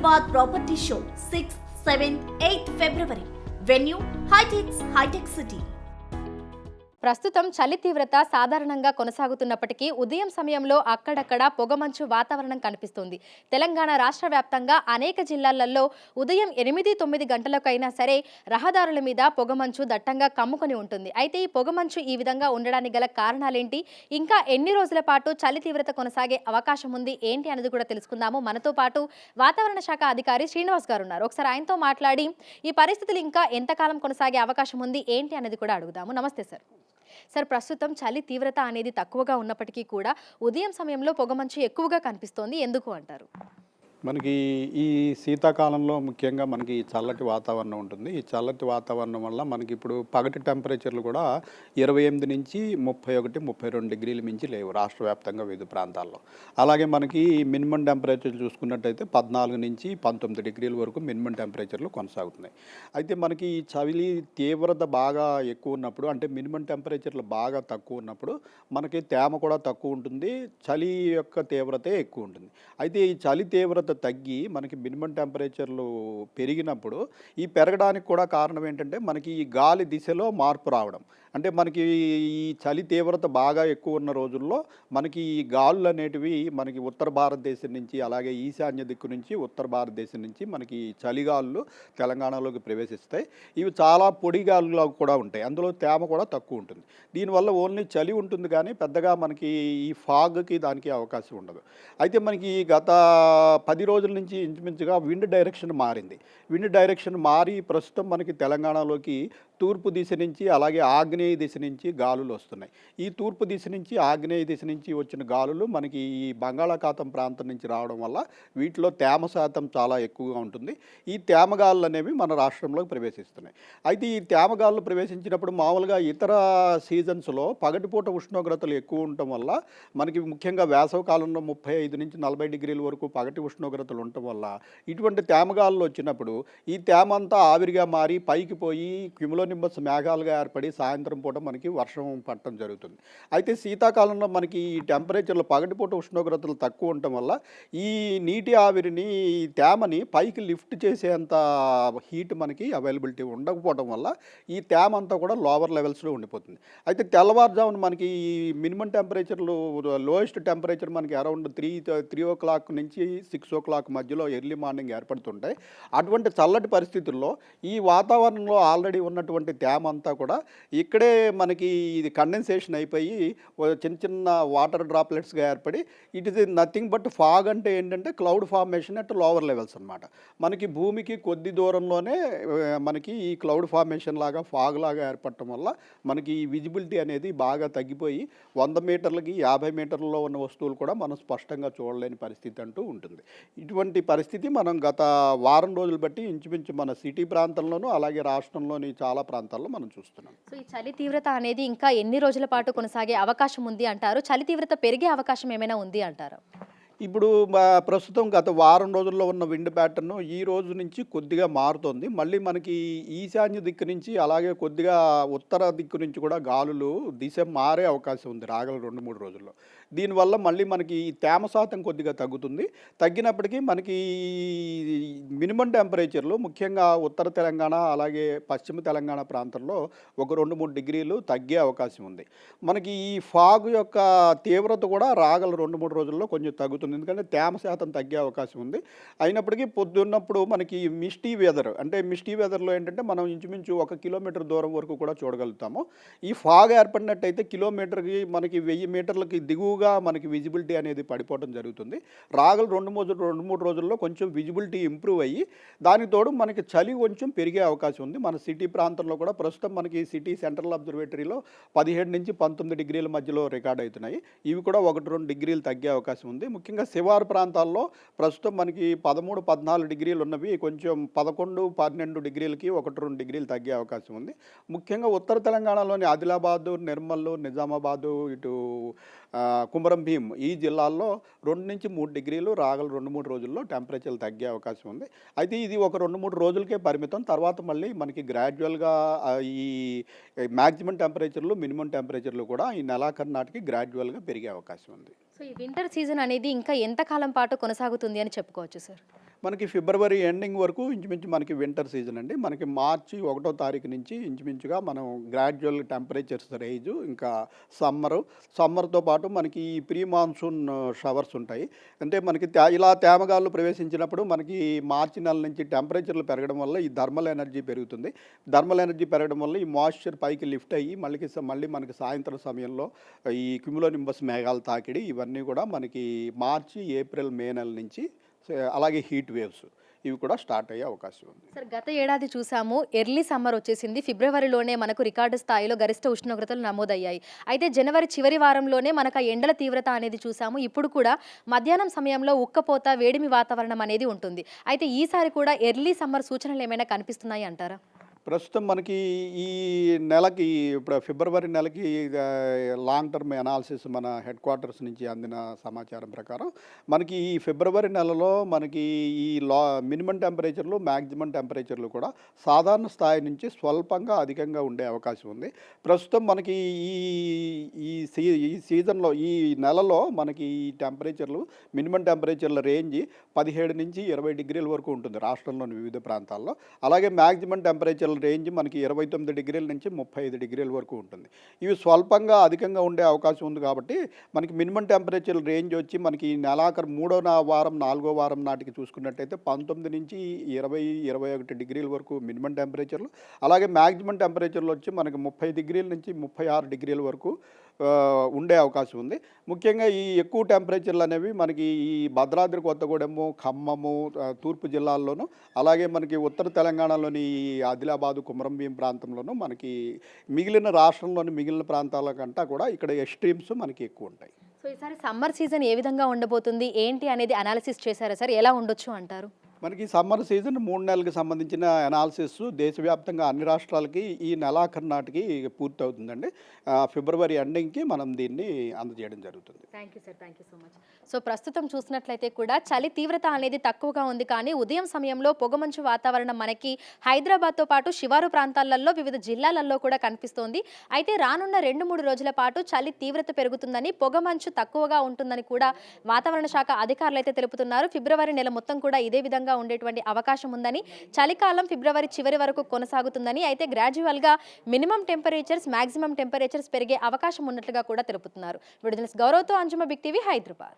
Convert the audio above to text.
Hyderabad Property Show 6th, 7th, 8th February. Venue High-Tech City. ప్రస్తుతం చలి తీవ్రత సాధారణంగా కొనసాగుతున్నప్పటికీ ఉదయం సమయంలో అక్కడక్కడ పొగమంచు వాతావరణం కనిపిస్తుంది. తెలంగాణ రాష్ట్ర వ్యాప్తంగా అనేక జిల్లాలలో ఉదయం 8-9 గంటలకైనా సరే రహదారుల మీద పొగమంచు దట్టంగా కమ్ముకొని ఉంటుంది. అయితే ఈ పొగమంచు ఈ విధంగా ఉండడానికి గల కారణాలేంటి, ఇంకా ఎన్ని రోజుల పాటు చలి తీవ్రత కొనసాగే అవకాశం ఉంది ఏంటి అనేది కూడా తెలుసుకుందాము. మనతో పాటు వాతావరణ శాఖ అధికారి శ్రీనివాస్ గారు ఉన్నారు. ఒకసారి ఆయనతో మాట్లాడి ఈ పరిస్థితులు ఇంకా ఎంతకాలం కొనసాగే అవకాశం ఉంది ఏంటి అనేది కూడా అడుగుదాము. నమస్తే సార్. సార్, ప్రస్తుతం చలి తీవ్రత అనేది తక్కువగా ఉన్నప్పటికీ కూడా ఉదయం సమయంలో పొగమంచు ఎక్కువగా కనిపిస్తోంది, ఎందుకు అంటారు? మనకి ఈ శీతాకాలంలో ముఖ్యంగా మనకి చల్లటి వాతావరణం ఉంటుంది. ఈ చల్లటి వాతావరణం వల్ల మనకి ఇప్పుడు పగటి టెంపరేచర్లు కూడా 28 నుంచి 31, 32 డిగ్రీలు మించి లేవు రాష్ట్ర వ్యాప్తంగా వివిధ ప్రాంతాల్లో. అలాగే మనకి మినిమం టెంపరేచర్ చూసుకున్నట్టయితే 14 నుంచి 19 డిగ్రీల వరకు మినిమం టెంపరేచర్లు కొనసాగుతున్నాయి. అయితే మనకి ఈ చలి తీవ్రత బాగా ఎక్కువ ఉన్నప్పుడు, అంటే మినిమం టెంపరేచర్లు బాగా తక్కువ ఉన్నప్పుడు మనకి తేమ కూడా తక్కువ ఉంటుంది, చలి యొక్క తీవ్రతే ఎక్కువ ఉంటుంది. అయితే ఈ చలి తీవ్రత తగ్గి మనకి మినిమం టెంపరేచర్లు పెరిగినప్పుడు ఈ పెరగడానికి కూడా కారణం ఏంటంటే మనకి ఈ గాలి దిశలో మార్పు రావడం. అంటే మనకి ఈ చలి తీవ్రత బాగా ఎక్కువ ఉన్న రోజుల్లో మనకి ఈ గాలులు అనేటివి మనకి ఉత్తర భారతదేశం నుంచి, అలాగే ఈశాన్య దిక్కు నుంచి, ఉత్తర భారతదేశం నుంచి మనకి చలిగాలులు తెలంగాణలోకి ప్రవేశిస్తాయి. ఇవి చాలా పొడి గాలులు కూడా ఉంటాయి, అందులో తేమ కూడా తక్కువ ఉంటుంది. దీనివల్ల ఓన్లీ చలి ఉంటుంది కానీ పెద్దగా మనకి ఈ ఫాగ్కి దానికి అవకాశం ఉండదు. అయితే మనకి గత 10 రోజుల నుంచి ఇంచుమించుగా విండ్ డైరెక్షన్ మారింది. విండ్ డైరెక్షన్ మారి ప్రస్తుతం మనకి తెలంగాణలోకి తూర్పు దిశ నుంచి, అలాగే ఆగ్నేయ దిశ నుంచి గాలులు వస్తున్నాయి. ఈ తూర్పు దిశ నుంచి, ఆగ్నేయ దిశ నుంచి వచ్చిన గాలులు మనకి ఈ బంగాళాఖాతం ప్రాంతం నుంచి రావడం వల్ల వీటిలో తేమ శాతం చాలా ఎక్కువగా ఉంటుంది. ఈ తేమ గాలులు అనేవి మన రాష్ట్రంలోకి ప్రవేశిస్తున్నాయి. అయితే ఈ తేమ గాలులు ప్రవేశించినప్పుడు మామూలుగా ఇతర సీజన్స్లో పగటిపూట ఉష్ణోగ్రతలు ఎక్కువ ఉండటం వల్ల మనకి ముఖ్యంగా వేసవి కాలంలో 35 నుంచి 40 డిగ్రీల వరకు పగటి ఉష్ణోగ్రతలు ఉండటం వల్ల ఇటువంటి తేమ గాలులు వచ్చినప్పుడు ఈ తేమ అంతా ఆవిరిగా మారి పైకి పోయి క్యుములోనింబస్ మేఘాలుగా ఏర్పడి సాయంత్రం పూట మనకి వర్షం పడటం జరుగుతుంది. అయితే శీతాకాలంలో మనకి ఈ టెంపరేచర్లు పగటిపూట ఉష్ణోగ్రతలు తక్కువ ఉండటం వల్ల ఈ నీటి ఆవిరిని, ఈ తేమని పైకి లిఫ్ట్ చేసేంత హీట్ మనకి అవైలబిలిటీ ఉండకపోవడం వల్ల ఈ తేమ అంతా కూడా లోవర్ లెవెల్స్లో ఉండిపోతుంది. అయితే తెల్లవారుజామున మనకి ఈ మినిమం టెంపరేచర్లు, లోయెస్ట్ టెంపరేచర్ మనకి అరౌండ్ 3 o'clock నుంచి 6 o'clock మధ్యలో ఎర్లీ మార్నింగ్ ఏర్పడుతుంటాయి. అటువంటి చల్లటి పరిస్థితుల్లో ఈ వాతావరణంలో ఆల్రెడీ ఉన్నటువంటి తేమ అంతా కూడా ఇక్కడే మనకి ఇది కండెన్సేషన్ అయిపోయి చిన్న చిన్న వాటర్ డ్రాప్లెట్స్గా ఏర్పడి it is nothing but fog. అంటే ఏంటంటే cloud formation at lower levels అనమాట. మనకి భూమికి కొద్ది దూరంలోనే మనకి ఈ క్లౌడ్ ఫార్మేషన్ లాగా, ఫాగ్ లాగా ఏర్పడటం వల్ల మనకి ఈ విజిబిలిటీ అనేది బాగా తగ్గిపోయి 100 మీటర్లకి 50 మీటర్లలో ఉన్న వస్తువులు కూడా మనం స్పష్టంగా చూడలేని పరిస్థితి అంటూ ఉంటుంది. ఇటువంటి పరిస్థితి మనం గత వారం రోజులు బట్టి ఇంచుమించు మన సిటీ ప్రాంతంలోనూ, అలాగే రాష్ట్రంలోని చాలా ప్రాంతాల్లో మనం చూస్తున్నాం. సో ఈ చలి తీవ్రత అనేది ఇంకా ఎన్ని రోజుల పాటు కొనసాగే అవకాశం ఉంది అంటారు? చలి తీవ్రత పెరిగే అవకాశం ఏమైనా ఉంది అంటారు? ఇప్పుడు ప్రస్తుతం గత వారం రోజుల్లో ఉన్న విండ్ ప్యాటర్న్ ఈ రోజు నుంచి కొద్దిగా మారుతోంది. మళ్ళీ మనకి ఈశాన్య దిక్కు నుంచి, అలాగే కొద్దిగా ఉత్తర దిక్కు నుంచి కూడా గాలులు దిశ మారే అవకాశం ఉంది రాగల 2-3 రోజుల్లో. దీనివల్ల మళ్ళీ మనకి ఈ తేమ శాతం కొద్దిగా తగ్గుతుంది. తగ్గినప్పటికీ మనకి మినిమం టెంపరేచర్లు ముఖ్యంగా ఉత్తర తెలంగాణ, అలాగే పశ్చిమ తెలంగాణ ప్రాంతంలో ఒక 2-3 డిగ్రీలు తగ్గే అవకాశం ఉంది. మనకి ఈ ఫాగ్ యొక్క తీవ్రత కూడా రాగల 2-3 రోజుల్లో కొంచెం తగ్గుతుంది, ఎందుకంటే తేమ శాతం తగ్గే అవకాశం ఉంది. అయినప్పటికీ పొద్దున్నప్పుడు మనకి మిస్టీ వెదర్, అంటే మిస్టీ వెదర్లో ఏంటంటే మనం ఇంచుమించు 1 కిలోమీటర్ దూరం వరకు కూడా చూడగలుగుతాము. ఈ ఫాగ్ ఏర్పడినట్టయితే కిలోమీటర్కి మనకి 1000 మీటర్లకి దిగువగా మనకి విజిబిలిటీ అనేది పడిపోవడం జరుగుతుంది. రాగల 2-3 రోజుల్లో కొంచెం విజిబిలిటీ ఇంప్రూవ్ అయ్యి దానికి తోడు మనకి చలి కొంచెం పెరిగే అవకాశం ఉంది. మన సిటీ ప్రాంతంలో కూడా ప్రస్తుతం మనకి సిటీ సెంట్రల్ అబ్జర్వేటరీలో 17 నుంచి 19 డిగ్రీల మధ్యలో రికార్డ్ అవుతున్నాయి. ఇవి కూడా 1-2 డిగ్రీలు తగ్గే అవకాశం ఉంది. ముఖ్యంగా శివారు ప్రాంతాల్లో ప్రస్తుతం మనకి 13-14 డిగ్రీలు ఉన్నవి కొంచెం 11-12 డిగ్రీలకి 1-2 డిగ్రీలు తగ్గే అవకాశం ఉంది. ముఖ్యంగా ఉత్తర తెలంగాణలోని ఆదిలాబాదు, నిర్మల్, నిజామాబాదు, ఇటు కుమరం భీం ఈ జిల్లాల్లో 2-3 డిగ్రీలు రాగల 2-3 రోజుల్లో టెంపరేచర్లు తగ్గే అవకాశం ఉంది. అయితే ఇది ఒక 2-3 రోజులకే పరిమితం. తర్వాత మళ్ళీ మనకి గ్రాడ్యువల్గా ఈ మ్యాక్సిమం టెంపరేచర్లు, మినిమం టెంపరేచర్లు కూడా ఈ నెలాఖరు నాటికి గ్రాడ్యువల్గా పెరిగే అవకాశం ఉంది. సో ఈ వింటర్ సీజన్ అనేది ఇంకా ఎంత కాలం పాటు కొనసాగుతుంది అని చెప్పుకోవచ్చు సార్? మనకి ఫిబ్రవరి ఎండింగ్ వరకు ఇంచుమించు మనకి వింటర్ సీజన్ అండి. మనకి మార్చి 1వ తారీఖు నుంచి ఇంచుమించుగా మనం గ్రాడ్యువల్ టెంపరేచర్స్ రైజు, ఇంకా సమ్మర్తో పాటు మనకి ఈ ప్రీ మాన్సూన్ షవర్స్ ఉంటాయి. అంటే మనకి ఇలా తేమగాళ్ళు ప్రవేశించినప్పుడు మనకి మార్చి నెల నుంచి టెంపరేచర్లు పెరగడం వల్ల ఈ థర్మల్ ఎనర్జీ పెరుగుతుంది. థర్మల్ ఎనర్జీ పెరగడం వల్ల ఈ మాయిశ్చర్ పైకి లిఫ్ట్ అయ్యి మళ్ళీ మనకి సాయంత్రం సమయంలో ఈ క్యుములోనింబస్ మేఘాలు తాకిడి ఇవన్నీ కూడా మనకి మార్చి, ఏప్రిల్, మే నెల నుంచి అలాగే హీట్ వేవ్స్ ఇవి కూడా స్టార్ట్ అయ్యే అవకాశం ఉంది. సార్ గత ఏడాది చూసాము, ఎర్లీ సమ్మర్ వచ్చేసింది. ఫిబ్రవరిలోనే మనకు రికార్డు స్థాయిలో గరిష్ట ఉష్ణోగ్రతలు నమోదయ్యాయి. అయితే జనవరి చివరి వారంలోనే మనకు ఆ ఎండల తీవ్రత అనేది చూసాము. ఇప్పుడు కూడా మధ్యాహ్నం సమయంలో ఉక్కపోత, వేడిమి వాతావరణం అనేది ఉంటుంది. అయితే ఈసారి కూడా ఎర్లీ సమ్మర్ సూచనలు ఏమైనా కనిపిస్తున్నాయి అంటారా? ప్రస్తుతం మనకి ఈ నెలకి ఇప్పుడు ఫిబ్రవరి నెలకి లాంగ్ టర్మ్ అనాలిసిస్ మన హెడ్ క్వార్టర్స్ నుంచి అందిన సమాచారం ప్రకారం మనకి ఈ ఫిబ్రవరి నెలలో మనకి ఈ మినిమం టెంపరేచర్లు, మ్యాక్సిమం టెంపరేచర్లు కూడా సాధారణ స్థాయి నుంచి స్వల్పంగా అధికంగా ఉండే అవకాశం ఉంది. ప్రస్తుతం మనకి ఈ సీజన్లో ఈ నెలలో మనకి ఈ టెంపరేచర్లు మినిమం టెంపరేచర్ల రేంజ్ 17 నుంచి 20 డిగ్రీల వరకు ఉంటుంది రాష్ట్రంలోని వివిధ ప్రాంతాల్లో. అలాగే మ్యాక్సిమం టెంపరేచర్ల రేంజ్ మనకి 29 డిగ్రీల నుంచి 35 డిగ్రీల వరకు ఉంటుంది. ఇవి స్వల్పంగా అధికంగా ఉండే అవకాశం ఉంది కాబట్టి మనకి మినిమం టెంపరేచర్ రేంజ్ వచ్చి మనకి నెలాఖరు 3వ వారం 4వ వారం నాటికి చూసుకున్నట్టయితే 19 నుంచి 20-21 డిగ్రీల వరకు మినిమం టెంపరేచర్లు, అలాగే మ్యాక్సిమం టెంపరేచర్లు వచ్చి మనకి 30 డిగ్రీల నుంచి 36 డిగ్రీల వరకు ఉండే అవకాశం ఉంది. ముఖ్యంగా ఈ ఎక్కువ టెంపరేచర్లు అనేవి మనకి ఈ భద్రాద్రి కొత్తగూడెము, ఖమ్మము, తూర్పు జిల్లాల్లోనూ, అలాగే మనకి ఉత్తర తెలంగాణలోని ఆదిలాబాదు, కుమరంభీం ప్రాంతంలోనూ మనకి మిగిలిన రాష్ట్రంలోని మిగిలిన ప్రాంతాల కంటే కూడా ఇక్కడ ఎక్స్ట్రీమ్స్ మనకి ఎక్కువ ఉంటాయి. సో ఈసారి సమ్మర్ సీజన్ ఏ విధంగా ఉండబోతుంది, ఏంటి అనేది అనాలిసిస్ చేశారా సార్? ఎలా ఉండొచ్చు అంటారు? మనకి సమ్మర్ సీజన్ 3 నెలలకు సంబంధించిన అనాలిసిస్ దేశవ్యాప్తంగా అన్ని రాష్ట్రాలకి ఈ నెలాఖరు నాటికి పూర్తి అవుతుందండి. ఫిబ్రవరి ఎండింగ్కి మనం దీన్ని అందజేయడం జరుగుతుంది. Thank you sir, thank you so much. So ప్రస్తుతం చూసినట్లయితే కూడా చలి తీవ్రత అనేది తక్కువగా ఉంది, కానీ ఉదయం సమయంలో పొగమంచు వాతావరణం మనకి హైదరాబాద్తో పాటు శివారు ప్రాంతాలలో వివిధ జిల్లాలలో కూడా కనిపిస్తోంది. అయితే రానున్న 2-3 రోజుల పాటు చలి తీవ్రత పెరుగుతుందని, పొగమంచు తక్కువగా ఉంటుందని కూడా వాతావరణ శాఖ అధికారులు అయితే తెలుపుతున్నారు. ఫిబ్రవరి నెల మొత్తం కూడా ఇదే విధంగా ఉండేటువంటి అవకాశం ఉందని, చలికాలం ఫిబ్రవరి చివరి వరకు కొనసాగుతుందని, అయితే గ్రాడ్యువల్గా మినిమం టెంపరేచర్స్, మాక్సిమం టెంపరేచర్స్ పెరిగే అవకాశం ఉన్నట్లుగా కూడా తెలుపుతున్నారు. విడుదల గౌరవ్తో అంజుమ, బిగ్ టీవీ, హైదరాబాద్.